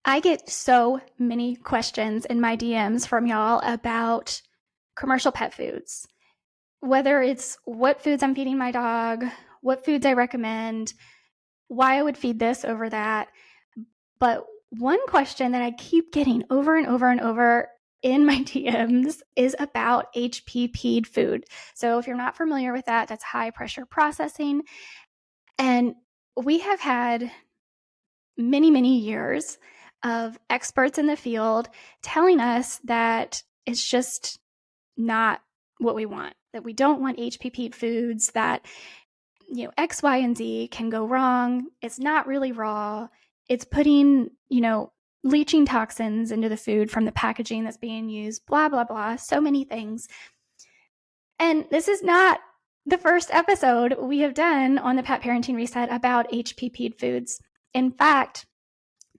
I get so many questions in my DMs from y'all about commercial pet foods, whether it's what foods I'm feeding my dog, what foods I recommend, why I would feed this over that. But one question that I keep getting over and over and over in my DMs is about HPP'd food. So if you're not familiar with that, that's high pressure processing. And we have had many, many years of experts in the field telling us that it's just not what we want, that we don't want HPP foods, that X, Y, and Z can go wrong. It's not really raw. It's putting, leaching toxins into the food from the packaging that's being used, blah, blah, blah, so many things. And this is not the first episode we have done on the Pet Parenting Reset about HPP foods. In fact,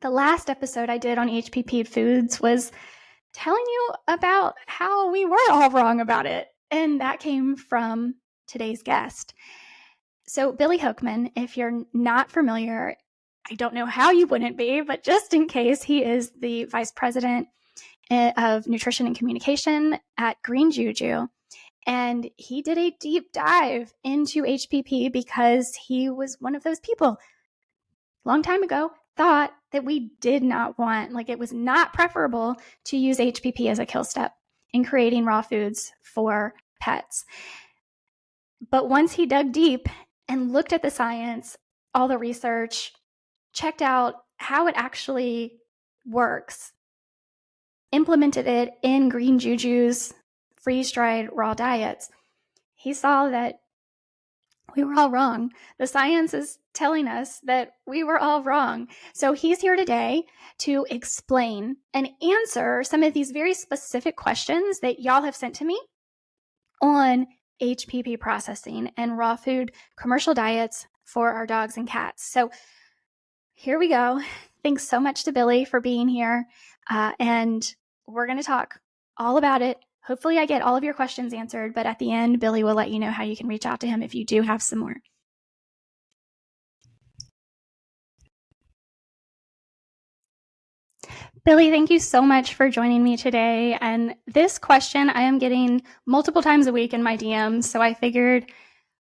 the last episode I did on HPP foods was telling you about how we were all wrong about it. And that came from today's guest. So Billy Hoekman, if you're not familiar, I don't know how you wouldn't be, but just in case, he is the vice president of nutrition and communication at Green Juju. And he did a deep dive into HPP because he was one of those people long time ago thought that we did not want, like it was not preferable to use HPP as a kill step in creating raw foods for pets. But once he dug deep and looked at the science, all the research, checked out how it actually works, implemented it in Green Juju's freeze-dried raw diets, he saw that we were all wrong. The science is telling us that we were all wrong. So he's here today to explain and answer some of these very specific questions that y'all have sent to me on HPP processing and raw food commercial diets for our dogs and cats. So here we go. Thanks so much to Billy for being here. And we're going to talk all about it. Hopefully I get all of your questions answered, but at the end, Billy will let you know how you can reach out to him if you do have some more. Billy, thank you so much for joining me today. And this question I am getting multiple times a week in my DMs, so I figured,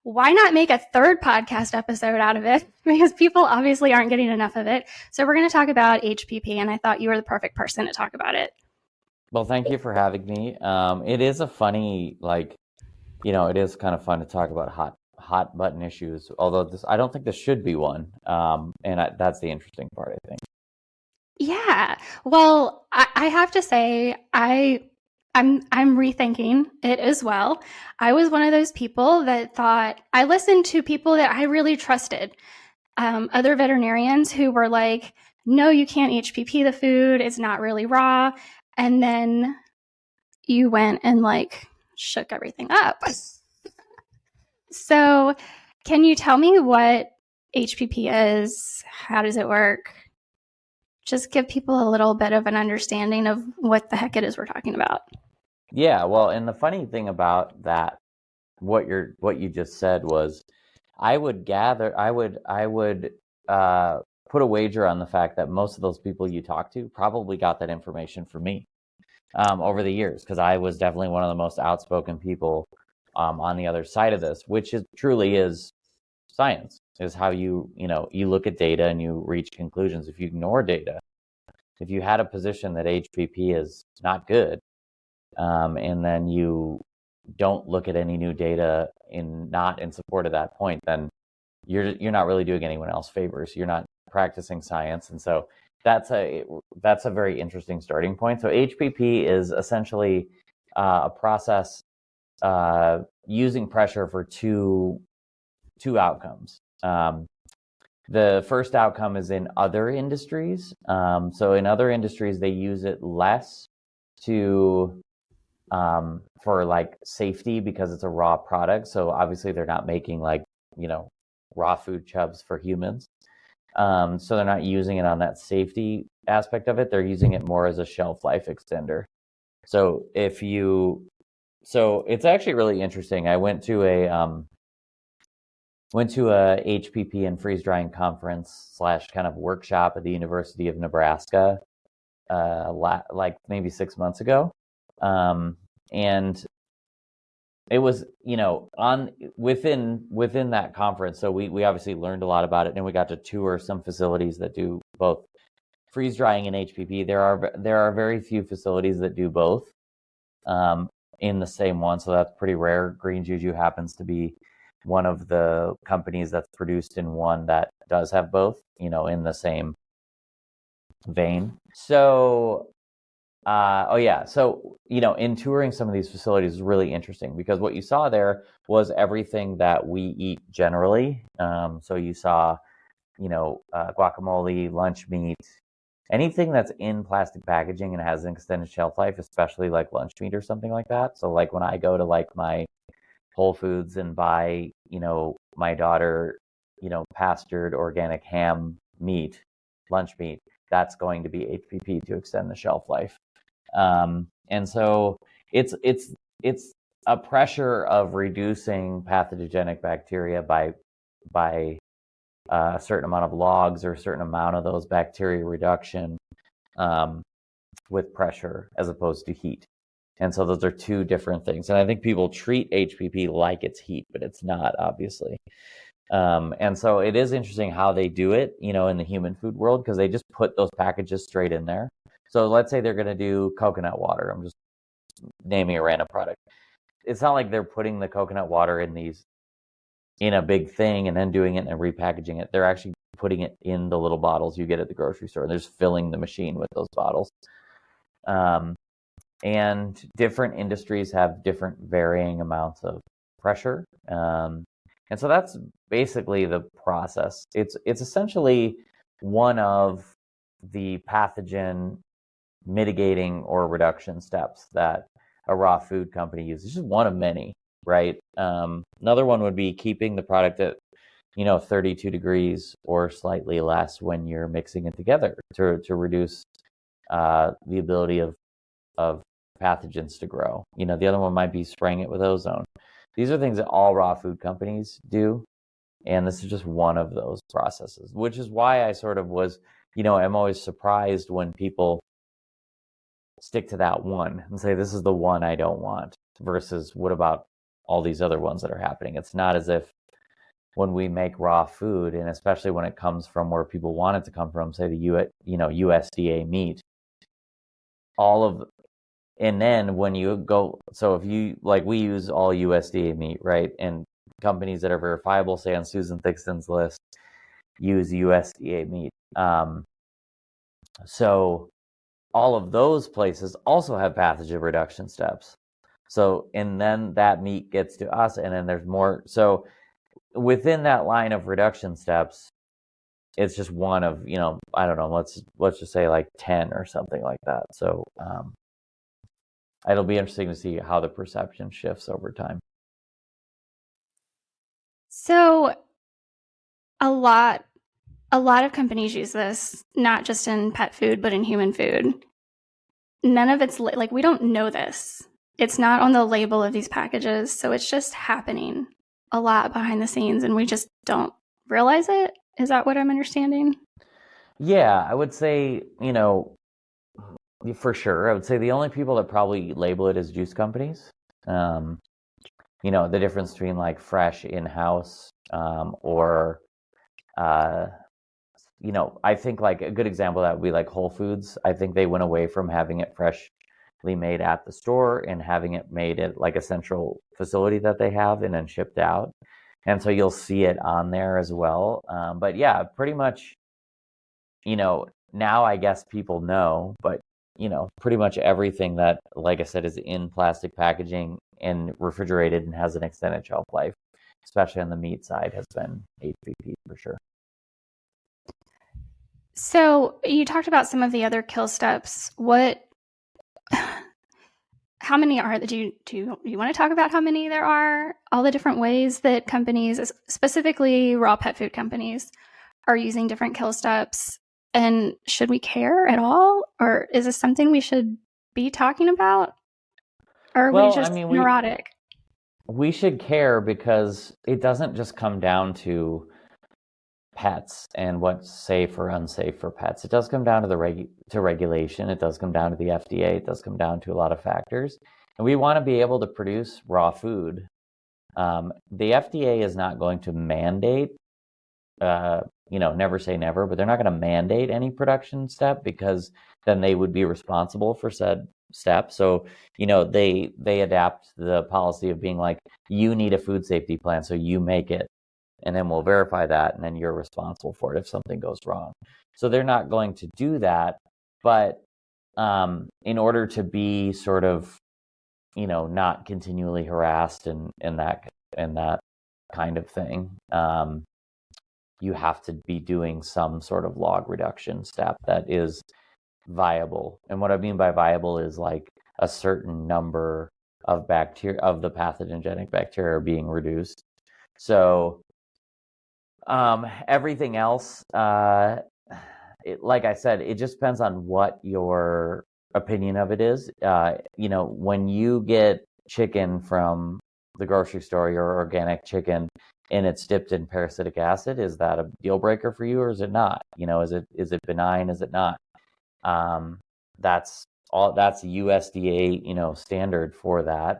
why not make a third podcast episode out of it? Because people obviously aren't getting enough of it. So we're going to talk about HPP, and I thought you were the perfect person to talk about it. Well, thank you for having me. It is a funny, it is kind of fun to talk about hot button issues. Although I don't think this should be one, that's the interesting part, I think. Yeah. Well, I have to say, I'm rethinking it as well. I was one of those people that thought, I listened to people that I really trusted, other veterinarians who were like, no, you can't HPP the food. It's not really raw. And then you went and shook everything up. So can you tell me what HPP is? How does it work? Just give people a little bit of an understanding of what the heck it is we're talking about. Yeah, well, and the funny thing about that, what you just said was, I would put a wager on the fact that most of those people you talked to probably got that information from me over the years, because I was definitely one of the most outspoken people on the other side of this, which truly is science, is how you look at data and you reach conclusions. If you ignore data, if you had a position that HPP is not good, and then you don't look at any new data not in support of that point, then you're not really doing anyone else favors. You're not practicing science. And so that's a very interesting starting point. So HPP is essentially a process using pressure for two outcomes. The first outcome is in other industries. So in other industries, they use it less for safety, because it's a raw product. So obviously they're not making raw food chubs for humans. So they're not using it on that safety aspect of it. They're using it more as a shelf life extender. So it's actually really interesting. I went to went to a HPP and freeze drying conference slash kind of workshop at the University of Nebraska, like maybe 6 months ago. And it was, on within that conference. So we obviously learned a lot about it, and we got to tour some facilities that do both freeze drying and HPP. There are very few facilities that do both in the same one, so that's pretty rare. Green Juju happens to be one of the companies that's produced in one that does have both, in the same vein. So so, in touring some of these facilities is really interesting because what you saw there was everything that we eat generally. So you saw, guacamole, lunch meat, anything that's in plastic packaging and has an extended shelf life, especially like lunch meat or something like that. So like when I go to like my Whole Foods and buy, my daughter, pastured organic ham meat, lunch meat, that's going to be HPP to extend the shelf life. And so it's a pressure of reducing pathogenic bacteria by a certain amount of logs or a certain amount of those bacteria reduction with pressure as opposed to heat. And so those are two different things. And I think people treat HPP like it's heat, but it's not, obviously. And so it is interesting how they do it, in the human food world, because they just put those packages straight in there. So let's say they're going to do coconut water. I'm just naming a random product. It's not like they're putting the coconut water in a big thing and then doing it and repackaging it. They're actually putting it in the little bottles you get at the grocery store. They're just filling the machine with those bottles. And different industries have different varying amounts of pressure. And so that's basically the process. It's essentially one of the pathogen mitigating or reduction steps that a raw food company uses. It's just one of many, right? Another one would be keeping the product at 32 degrees or slightly less when you're mixing it together to reduce the ability of pathogens to grow. The other one might be spraying it with ozone. These are things that all raw food companies do, and this is just one of those processes, which is why I sort of was, I'm always surprised when people stick to that one and say, this is the one I don't want, versus what about all these other ones that are happening? It's not as if when we make raw food, and especially when it comes from where people want it to come from, say the USDA meat, and then when you go, so if you, like, we use all USDA meat, right? And companies that are verifiable, say on Susan Thixton's list, use USDA meat. So all of those places also have pathogen reduction steps. So, and then that meat gets to us, and then there's more. So within that line of reduction steps, it's just one of, I don't know, let's just say like 10 or something like that. So it'll be interesting to see how the perception shifts over time. So a lot of companies use this, not just in pet food, but in human food. None of it's like, we don't know this. It's not on the label of these packages. So it's just happening a lot behind the scenes, and we just don't realize it. Is that what I'm understanding? Yeah, I would say, for sure. I would say the only people that probably label it as juice companies. The difference between like fresh in-house or I think like a good example of that would be like Whole Foods. I think they went away from having it freshly made at the store and having it made at like a central facility that they have and then shipped out. And so you'll see it on there as well. But yeah, pretty much, now I guess people know, but pretty much everything that, like I said, is in plastic packaging and refrigerated and has an extended shelf life, especially on the meat side, has been HPP for sure. So you talked about some of the other kill steps. How many are there? Do you want to talk about how many there are? All the different ways that companies, specifically raw pet food companies, are using different kill steps. And should we care at all? Or is this something we should be talking about? Or are we just neurotic? we should care because it doesn't just come down to pets and what's safe or unsafe for pets. It does come down to to regulation. It does come down to the FDA. It does come down to a lot of factors. And we want to be able to produce raw food. The FDA is not going to mandate, never say never, but they're not going to mandate any production step because then they would be responsible for said step. So, they adapt the policy of being like, you need a food safety plan, so you make it, and then we'll verify that, and then you're responsible for it if something goes wrong. So they're not going to do that, but in order to be sort of, not continually harassed and that kind of thing, you have to be doing some sort of log reduction step that is viable. And what I mean by viable is like a certain number of bacteria, of the pathogenic bacteria, are being reduced. So everything else, like I said, it just depends on what your opinion of it is. When you get chicken from the grocery store, your organic chicken, and it's dipped in parasitic acid, is that a deal breaker for you, or is it not? Is it benign? Is it not? That's USDA, standard for that.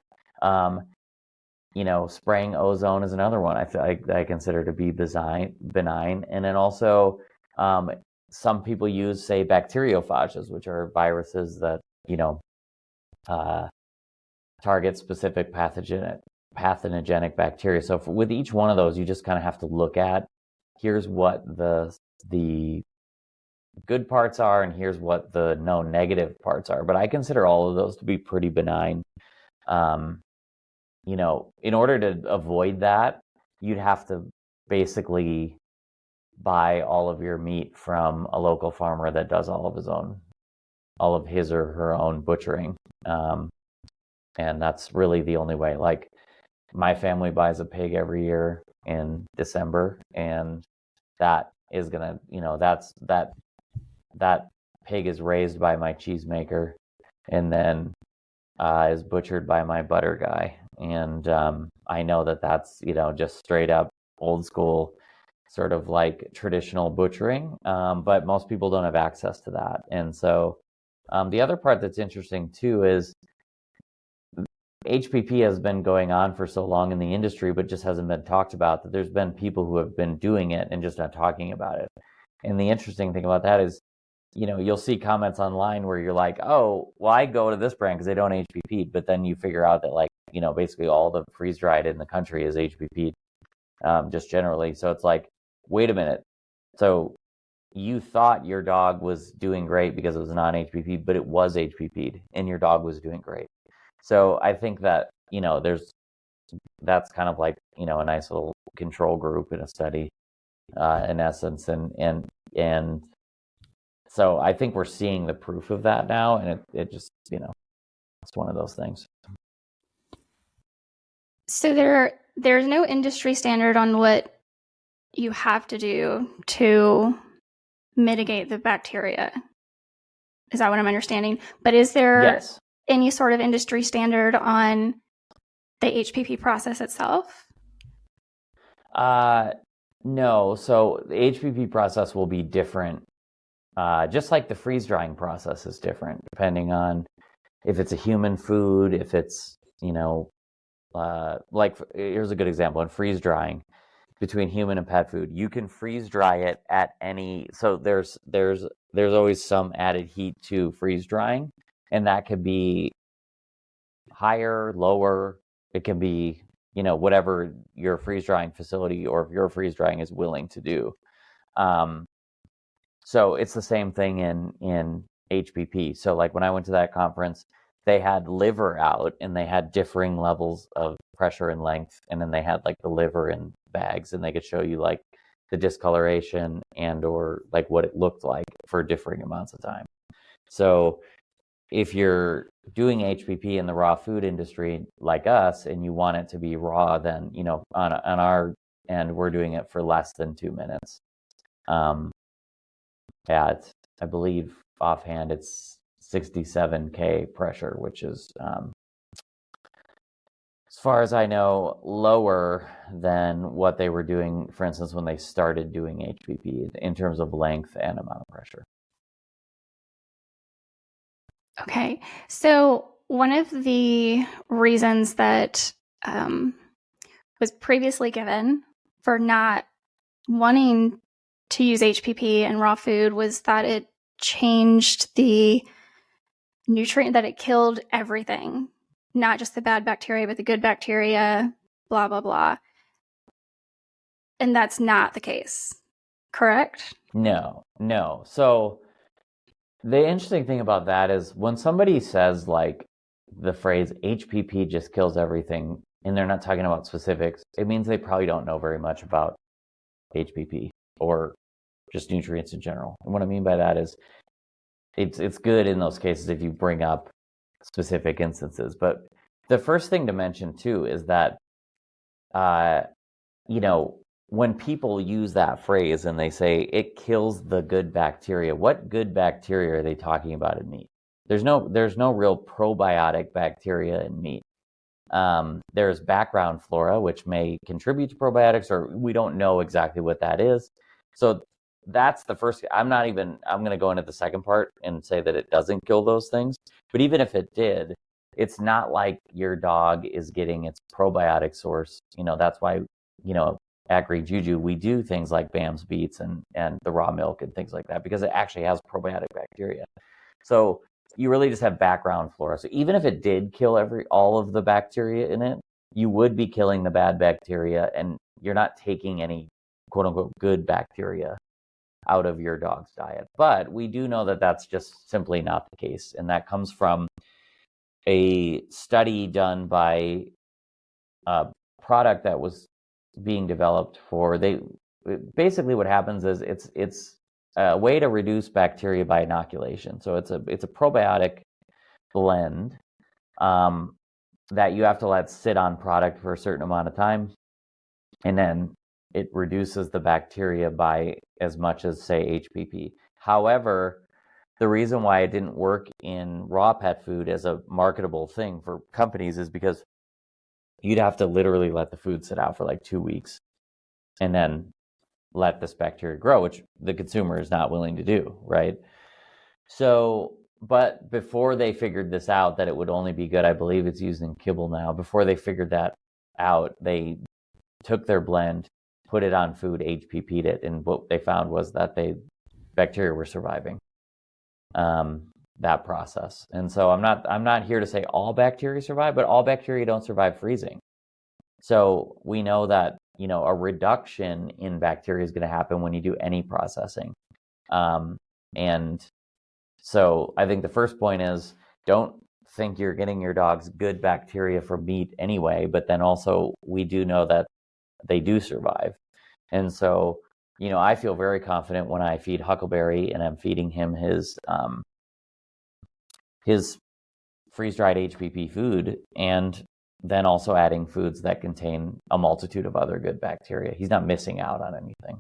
Spraying ozone is another one I consider to be benign. And then also, some people use, say, bacteriophages, which are viruses that, target specific pathogenic bacteria. So with each one of those, you just kind of have to look at, here's what the good parts are, and here's what the known negative parts are. But I consider all of those to be pretty benign. In order to avoid that, you'd have to basically buy all of your meat from a local farmer that does all of his or her own butchering. And that's really the only way. Like, my family buys a pig every year in December, and that is gonna, that pig is raised by my cheesemaker, and then is butchered by my butter guy. And I know that that's, just straight up old school, sort of like traditional butchering, but most people don't have access to that. And so the other part that's interesting too is HPP has been going on for so long in the industry, but just hasn't been talked about, that there's been people who have been doing it and just not talking about it. And the interesting thing about that is, you'll see comments online where you're like, oh, well, I go to this brand because they don't HPP, but then you figure out that, like, basically all the freeze dried in the country is HPP, just generally. So it's like, wait a minute. So you thought your dog was doing great because it was non-HPP, but it was HPP'd and your dog was doing great. So I think that, that's kind of like, a nice little control group in a study, in essence. And so I think we're seeing the proof of that now, and it just, it's one of those things. So there's no industry standard on what you have to do to mitigate the bacteria. Is that what I'm understanding? But is there any sort of industry standard on the HPP process itself? No. So the HPP process will be different. Just like the freeze drying process is different depending on if it's a human food, if it's, like, here's a good example. In freeze drying, between human and pet food, you can freeze dry it at any, so there's always some added heat to freeze drying, and that could be higher, lower. It can be, whatever your freeze drying facility or your freeze drying is willing to do. So it's the same thing in HPP. So like when I went to that conference, they had liver out and they had differing levels of pressure and length, and then they had like the liver in bags, and they could show you like the discoloration and or like what it looked like for differing amounts of time. So if you're doing HPP in the raw food industry like us, and you want it to be raw, then on our end, we're doing it for less than 2 minutes. At, I believe offhand, it's 67K pressure, which is far as I know, lower than what they were doing, for instance, when they started doing HPP in terms of length and amount of pressure. Okay. So one of the reasons that was previously given for not wanting to use HPP in raw food was that it changed the nutrient, that it killed everything, not just the bad bacteria, but the good bacteria, blah, blah, blah. And that's not the case, correct? No. So the interesting thing about that is when somebody says like the phrase HPP just kills everything, and they're not talking about specifics, it means they probably don't know very much about HPP or just nutrients in general. And what I mean by that is it's good in those cases if you bring up specific instances. But the first thing to mention too is that when people use that phrase and they say it kills the good bacteria, what good bacteria are they talking about in meat? There's no real probiotic bacteria in meat. There's background flora, which may contribute to probiotics, or we don't know exactly what that is. So that's the first. I'm going to go into the second part and say that it doesn't kill those things. But even if it did, it's not like your dog is getting its probiotic source. That's why, at Green Juju, we do things like BAM's beets and the raw milk and things like that, because it actually has probiotic bacteria. So you really just have background flora. So even if it did kill all of the bacteria in it, you would be killing the bad bacteria, and you're not taking any quote unquote good bacteria out of your dog's diet. But we do know that that's just simply not the case. And that comes from a study done by a product that was being developed basically what happens is it's a way to reduce bacteria by inoculation. So it's a probiotic blend that you have to let sit on product for a certain amount of time, and then it reduces the bacteria by as much as, say, HPP. However, the reason why it didn't work in raw pet food as a marketable thing for companies is because you'd have to literally let the food sit out for like 2 weeks and then let this bacteria grow, which the consumer is not willing to do, right? So, but before they figured this out, that it would only be good, I believe it's used in kibble now, before they figured that out, they took their blend, put it on food, HPP'd it, and what they found was that bacteria were surviving that process. And so I'm not here to say all bacteria survive, but all bacteria don't survive freezing. So we know that a reduction in bacteria is going to happen when you do any processing. And so I think the first point is, don't think you're getting your dog's good bacteria from meat anyway, but then also we do know that they do survive. And so, I feel very confident when I feed Huckleberry and I'm feeding him his freeze-dried HPP food, and then also adding foods that contain a multitude of other good bacteria. He's not missing out on anything.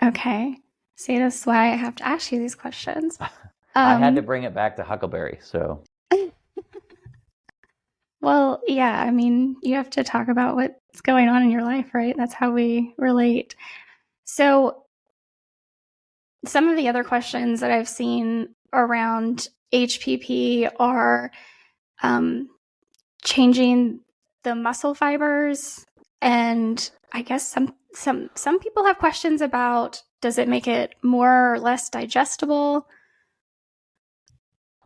Okay. See, this is why I have to ask you these questions. I had to bring it back to Huckleberry, so. Well, yeah, I mean, you have to talk about what's going on in your life, right? That's how we relate. So some of the other questions that I've seen around HPP are changing the muscle fibers, and I guess some people have questions about, does it make it more or less digestible?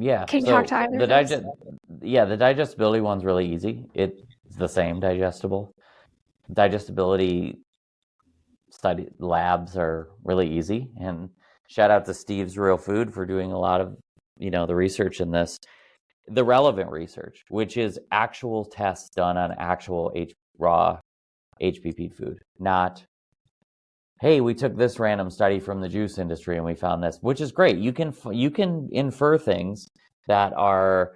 Yeah. Can you talk to either of those? The digestibility one's really easy. It's the same digestible. Digestibility study labs are really easy, and shout out to Steve's Real Food for doing a lot of the research in this, the relevant research, which is actual tests done on actual raw HPP food, not, hey, we took this random study from the juice industry and we found this, which is great. You can infer things that are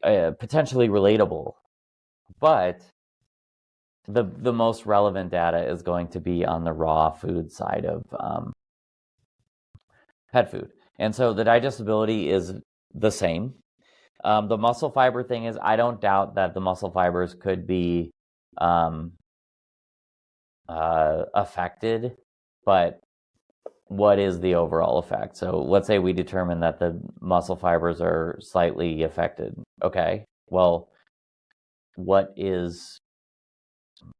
potentially relatable, but the most relevant data is going to be on the raw food side of pet food. And so the digestibility is the same. The muscle fiber thing is, I don't doubt that the muscle fibers could be affected, but what is the overall effect? So let's say we determine that the muscle fibers are slightly affected. Okay, well, what is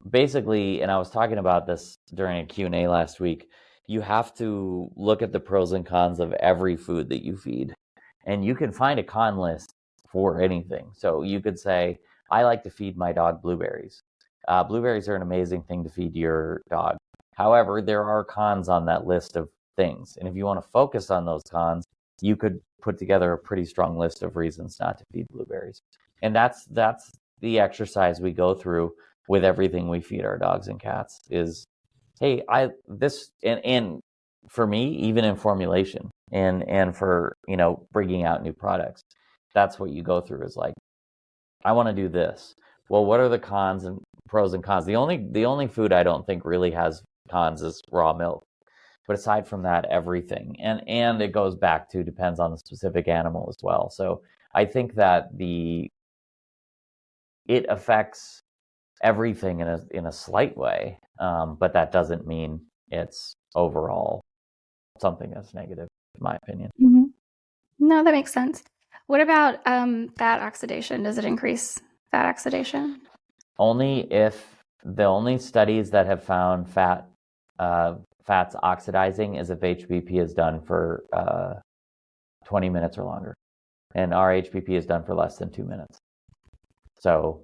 basically, and I was talking about this during a Q&A last week, you have to look at the pros and cons of every food that you feed. And you can find a con list for anything. So you could say, I like to feed my dog blueberries. Blueberries are an amazing thing to feed your dog. However, there are cons on that list of things. And if you want to focus on those cons, you could put together a pretty strong list of reasons not to feed blueberries. And that's the exercise we go through with everything we feed our dogs and cats is, hey, and for me, even in formulation and for, bringing out new products, that's what you go through is like, I want to do this. Well, what are the cons and pros and cons? The only food I don't think really has cons is raw milk. But aside from that, everything. And it goes back to, depends on the specific animal as well. So I think that it affects everything in a slight way, but that doesn't mean it's overall something that's negative, in my opinion. Mm-hmm. No, that makes sense. What about fat oxidation? Does it increase fat oxidation? Only if the only studies that have found fats oxidizing is if HPP is done for 20 minutes or longer, and our HPP is done for less than 2 minutes. So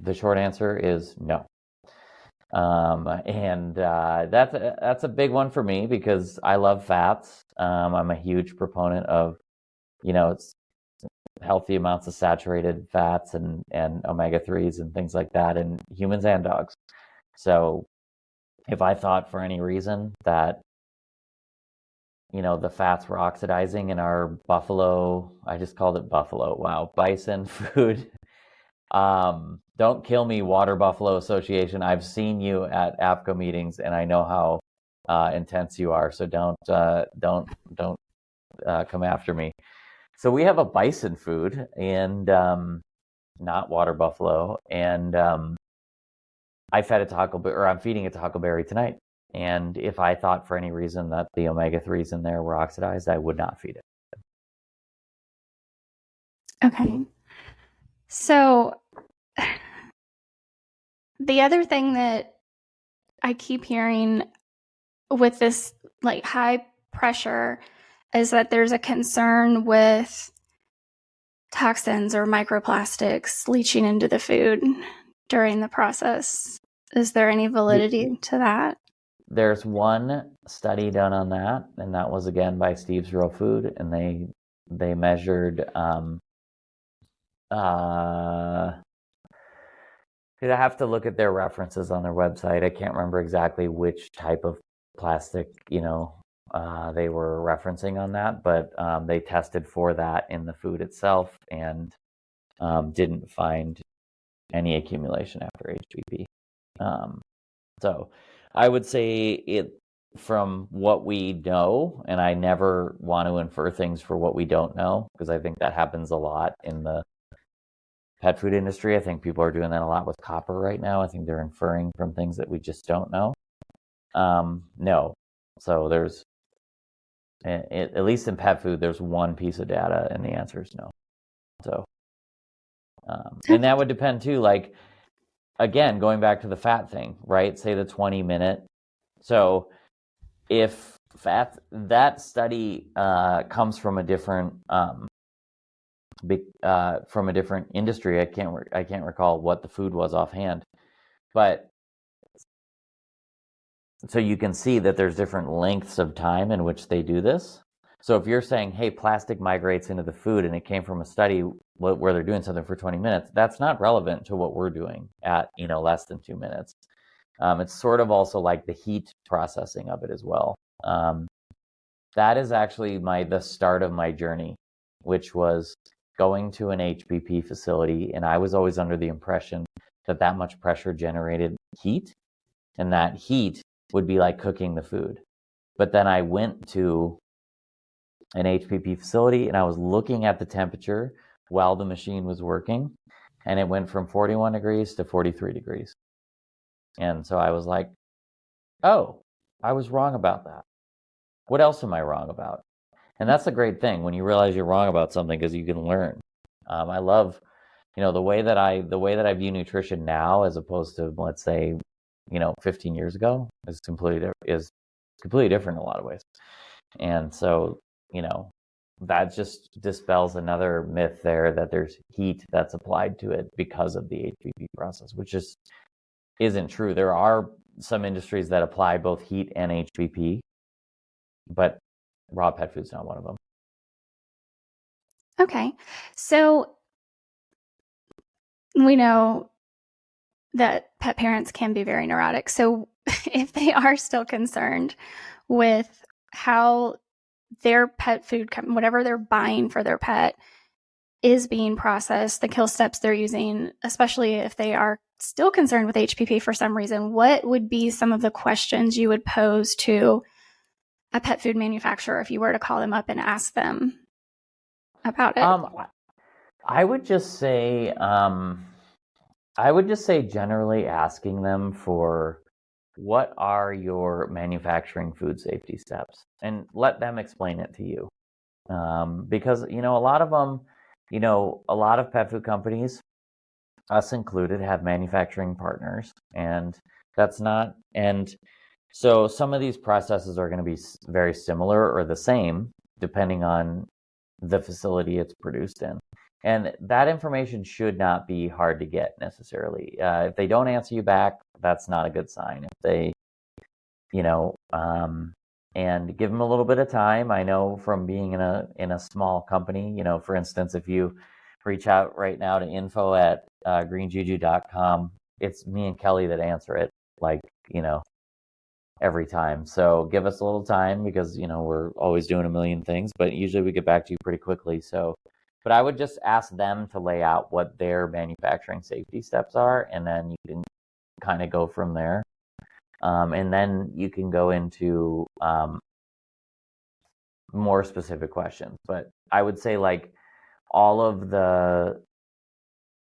the short answer is no. And that's a big one for me because I love fats. I'm a huge proponent of, it's healthy amounts of saturated fats and omega-3s and things like that in humans and dogs. So if I thought for any reason that, the fats were oxidizing in our buffalo, I just called it buffalo, wow, bison food. Don't kill me, Water Buffalo Association. I've seen you at APCO meetings, and I know how intense you are. So don't come after me. So we have a bison food, and not water buffalo, and I fed a I'm feeding a tacoberry tonight. And if I thought for any reason that the omega-3s in there were oxidized, I would not feed it. Okay. So the other thing that I keep hearing with this like high pressure is that there's a concern with toxins or microplastics leaching into the food during the process. Is there any validity to that? There's one study done on that, and that was again by Steve's Real Food, and they measured I have to look at their references on their website. I can't remember exactly which type of plastic, they were referencing on that, but they tested for that in the food itself and didn't find any accumulation after HPP. So I would say it from what we know, and I never want to infer things for what we don't know, because I think that happens a lot in the pet food industry. I think people are doing that a lot with copper right now. I think they're inferring from things that we just don't know. No. So there's, at least in pet food, there's one piece of data, and the answer is no. So, and that would depend too, like, again, going back to the fat thing, right? Say the 20-minute. So if that study comes from a different industry. I can't recall what the food was offhand, but so you can see that there's different lengths of time in which they do this. So if you're saying, hey, plastic migrates into the food and it came from a study where they're doing something for 20 minutes, that's not relevant to what we're doing at less than 2 minutes. It's sort of also like the heat processing of it as well. That is actually the start of my journey, which was going to an HPP facility, and I was always under the impression that much pressure generated heat, and that heat would be like cooking the food. But then I went to an HPP facility, and I was looking at the temperature while the machine was working, and it went from 41 degrees to 43 degrees. And so I was like, oh, I was wrong about that. What else am I wrong about? And that's a great thing when you realize you're wrong about something, because you can learn. I love, the way that I view nutrition now, as opposed to, let's say, 15 years ago, is completely different in a lot of ways. And so, that just dispels another myth there, that there's heat that's applied to it because of the HPP process, which just isn't true. There are some industries that apply both heat and HPP, but raw pet food's not one of them. Okay. So we know that pet parents can be very neurotic. So if they are still concerned with how their pet food, whatever they're buying for their pet, is being processed, the kill steps they're using, especially if they are still concerned with HPP for some reason, what would be some of the questions you would pose to a pet food manufacturer if you were to call them up and ask them about it? I would just say, generally asking them for, what are your manufacturing food safety steps, and let them explain it to you. Because, a lot of them, a lot of pet food companies, us included, have manufacturing partners, and so some of these processes are going to be very similar or the same, depending on the facility it's produced in. And that information should not be hard to get necessarily. If they don't answer you back, that's not a good sign. If they, and give them a little bit of time. I know from being in a small company, for instance, if you reach out right now to info@greenjuju.com, it's me and Kelly that answer it, every time. So give us a little time, because, we're always doing a million things, but usually we get back to you pretty quickly. So, but I would just ask them to lay out what their manufacturing safety steps are, and then you can kind of go from there. And then you can go into more specific questions. But I would say, all of the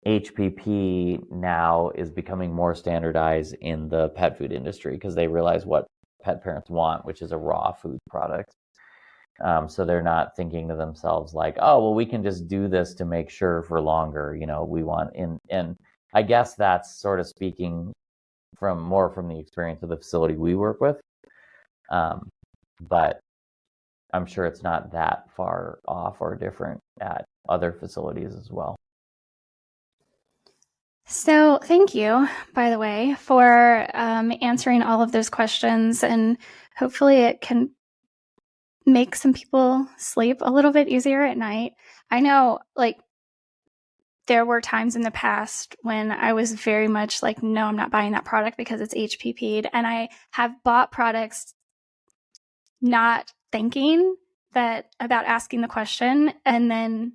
HPP now is becoming more standardized in the pet food industry, because they realize what pet parents want, which is a raw food product. So they're not thinking to themselves oh, well, we can just do this to make sure for longer. We want and I guess that's sort of speaking from the experience of the facility we work with. But I'm sure it's not that far off or different at other facilities as well. So thank you, by the way, for answering all of those questions, and hopefully it can make some people sleep a little bit easier at night. I know, there were times in the past when I was very much no, I'm not buying that product because it's HPP'd. And I have bought products not thinking about asking the question. And then,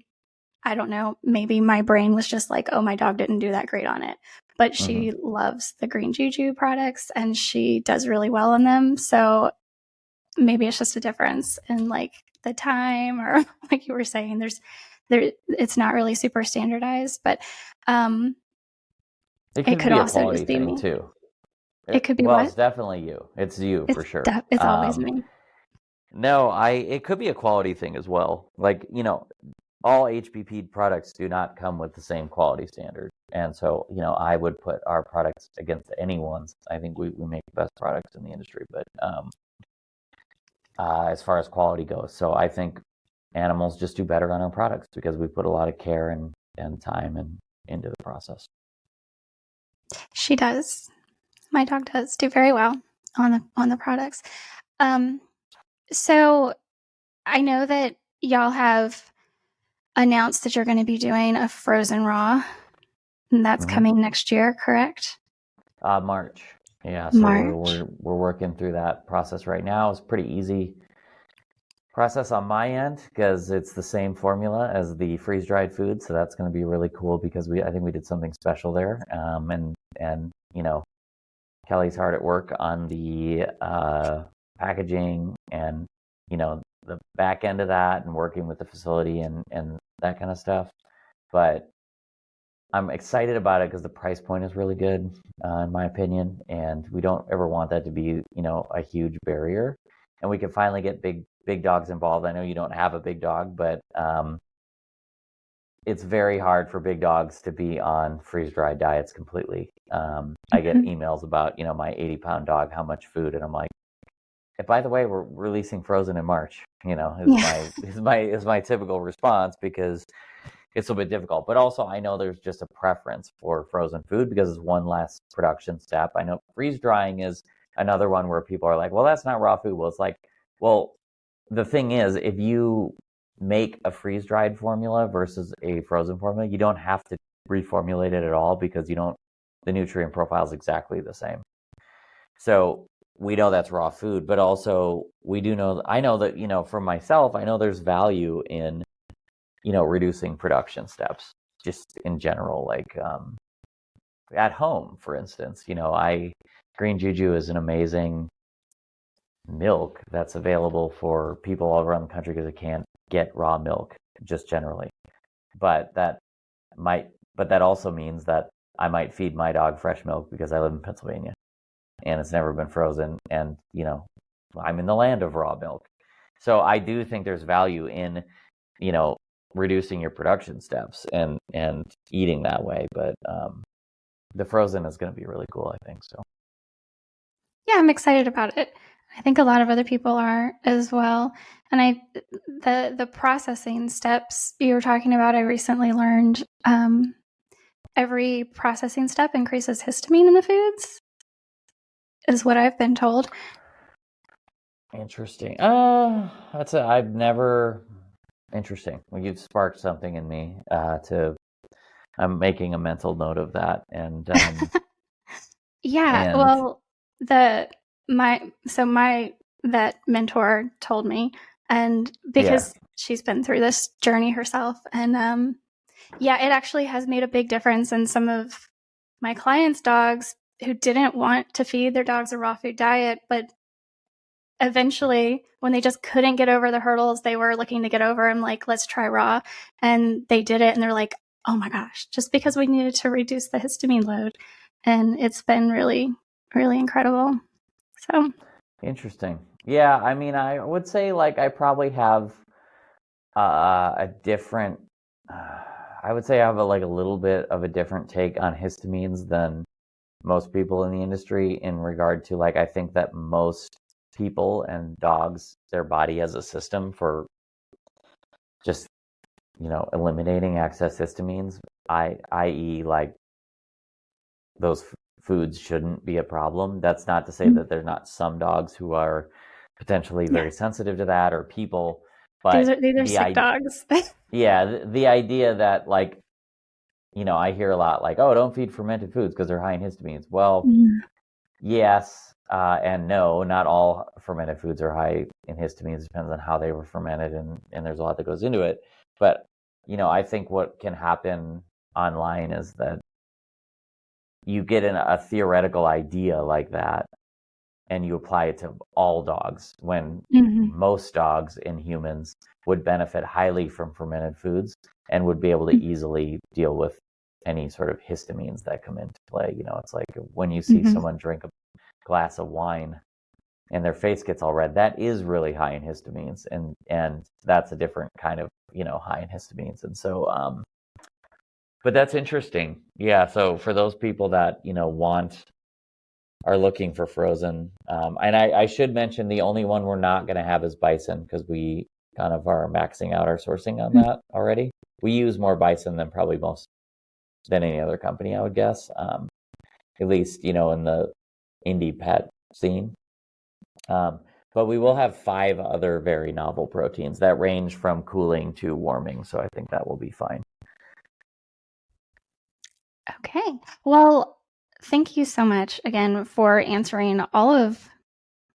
I don't know, maybe my brain was just oh, my dog didn't do that great on it. But she loves the Green Juju products, and she does really well on them. So maybe it's just a difference in the time, or like you were saying, it's not really super standardized, but it could also just be me too. It could be well, what? It's definitely you. It's you for sure. It's always me. No, it could be a quality thing as well. All HPP products do not come with the same quality standard. And so, I would put our products against anyone's. I think we make the best products in the industry, but as far as quality goes. So I think animals just do better on our products, because we put a lot of care and time into the process. She does. My dog does do very well on the products. So I know that y'all have announced that you're going to be doing a frozen raw, and that's coming next year, correct? March. Yeah, so March. We're working through that process right now. It's pretty easy process on my end, because it's the same formula as the freeze-dried food. So that's going to be really cool, because I think we did something special there. And Kelly's hard at work on the packaging and the back end of that, and working with the facility and that kind of stuff. but I'm excited about it because the price point is really good, in my opinion, and we don't ever want that to be, a huge barrier. And we can finally get big dogs involved. I know you don't have a big dog, but it's very hard for big dogs to be on freeze-dried diets completely. I get emails about, my 80-pound dog, how much food, and I'm like, by the way, we're releasing frozen in March. Is my typical response, because it's a bit difficult. But also, I know there's just a preference for frozen food because it's one less production step. I know freeze drying is another one where people are like, well, that's not raw food. Well, it's like, well, the thing is, if you make a freeze dried formula versus a frozen formula, you don't have to reformulate it at all, because the nutrient profile is exactly the same. So we know that's raw food, but also I know that, for myself, I know there's value in, reducing production steps just in general, like at home, for instance. Green Juju is an amazing milk that's available for people all around the country because they can't get raw milk just generally. But that also means that I might feed my dog fresh milk because I live in Pennsylvania and it's never been frozen, and I'm in the land of raw milk. So I do think there's value in, reducing your production steps and eating that way. But the frozen is going to be really cool, I think. So Yeah, I'm excited about it. I think a lot of other people are as well. And the processing steps you were talking about, I recently learned every processing step increases histamine in the foods, is what I've been told. Interesting. Interesting. Well, you've sparked something in me. I'm making a mental note of that, and yeah. and well, my vet mentor told me, and because she's been through this journey herself, and it actually has made a big difference in some of my clients' dogs who didn't want to feed their dogs a raw food diet, but eventually, when they just couldn't get over the hurdles they were looking to get over, I'm like, let's try raw. And they did it, and they're like, oh my gosh, just because we needed to reduce the histamine load. And it's been really, really incredible. So interesting. Yeah, I mean, I would say, like, I probably have a different. I would say I have a little bit of a different take on histamines than most people in the industry, in regard to, like, I think that most people and dogs, their body has a system for just, eliminating excess histamines, i.e., like, those foods shouldn't be a problem. That's not to say that there's not some dogs who are potentially very sensitive to that, or people, but these are sick dogs. the idea that, like, I hear a lot, like, oh, don't feed fermented foods because they're high in histamines. Well, yes, and no, not all fermented foods are high in histamines. It depends on how they were fermented, and there's a lot that goes into it. But, I think what can happen online is that you get a theoretical idea like that, and you apply it to all dogs, when most dogs and humans would benefit highly from fermented foods and would be able to easily deal with any sort of histamines that come into play. It's like when you see someone drink a glass of wine and their face gets all red, that is really high in histamines, and that's a different kind of, high in histamines. And so but that's interesting. Yeah, so for those people that are looking for frozen, and I should mention, the only one we're not going to have is bison, because we kind of are maxing out our sourcing on that already. We use more bison than any other company, I would guess, at least in the indie pet scene. But we will have 5 other very novel proteins that range from cooling to warming, so I think that will be fine. Okay. Well, thank you so much again for answering all of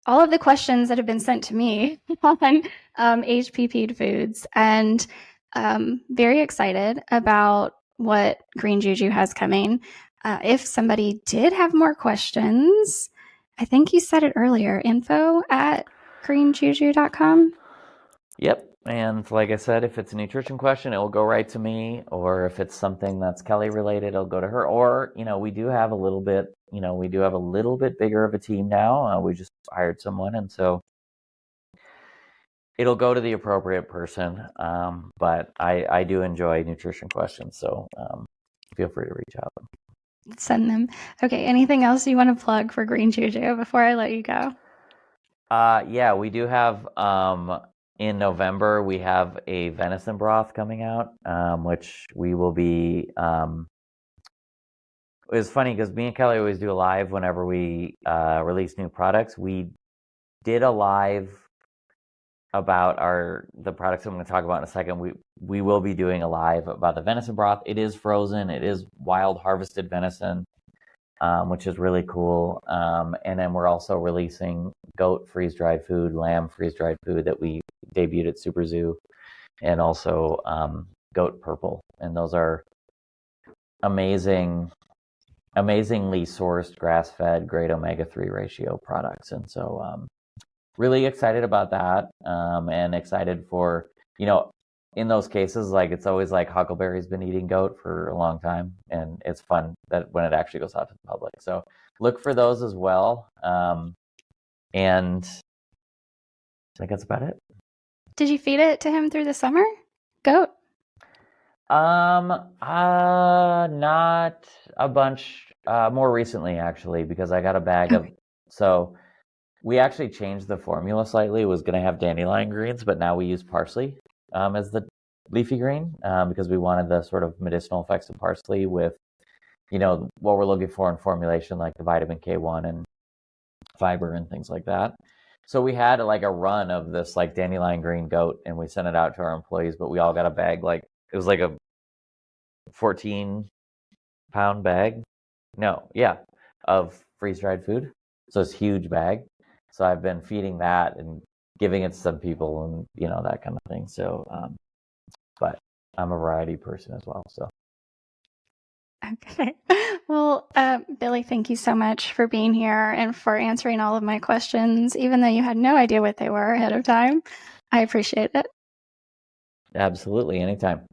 the questions that have been sent to me on HPP'd foods, and very excited about what Green Juju has coming. If somebody did have more questions, I think you said it earlier, info@greenjuju.com. Yep. And like I said, if it's a nutrition question, it will go right to me. Or if it's something that's Kelly related, it'll go to her. Or, we do have a little bit bigger of a team now. We just hired someone. And so it'll go to the appropriate person. But I do enjoy nutrition questions. So feel free to reach out. Send them. Okay. Anything else you want to plug for Green Juju before I let you go? Yeah, we do have in November we have a venison broth coming out, which we will be. It was funny because me and Kelly always do a live whenever we release new products. We did a live about the products I'm going to talk about in a second. We will be doing a live about the venison broth. It is frozen. It is wild harvested venison. Which is really cool. And then we're also releasing goat freeze-dried food, lamb freeze-dried food that we debuted at Super Zoo, and also goat purple. And those are amazingly sourced, grass-fed, great omega-3 ratio products. And so really excited about that, and excited for, in those cases, like it's always like Huckleberry's been eating goat for a long time, and it's fun that when it actually goes out to the public. So look for those as well. And I think that's about it. Did you feed it to him through the summer? Goat? Not a bunch. More recently, actually, because I got a bag of. So we actually changed the formula slightly. It was going to have dandelion greens, but now we use parsley as the leafy green, because we wanted the sort of medicinal effects of parsley with, what we're looking for in formulation, like the vitamin K1 and fiber and things like that. So we had like a run of this like dandelion green goat, and we sent it out to our employees, but we all got a bag. Like it was like a 14-pound bag. No, yeah, of freeze-dried food. So it's a huge bag. So I've been feeding that and giving it to some people, and that kind of thing. So but I'm a variety person as well. So Okay. Well, Billy, thank you so much for being here and for answering all of my questions, even though you had no idea what they were ahead of time. I appreciate it. absolutely, anytime.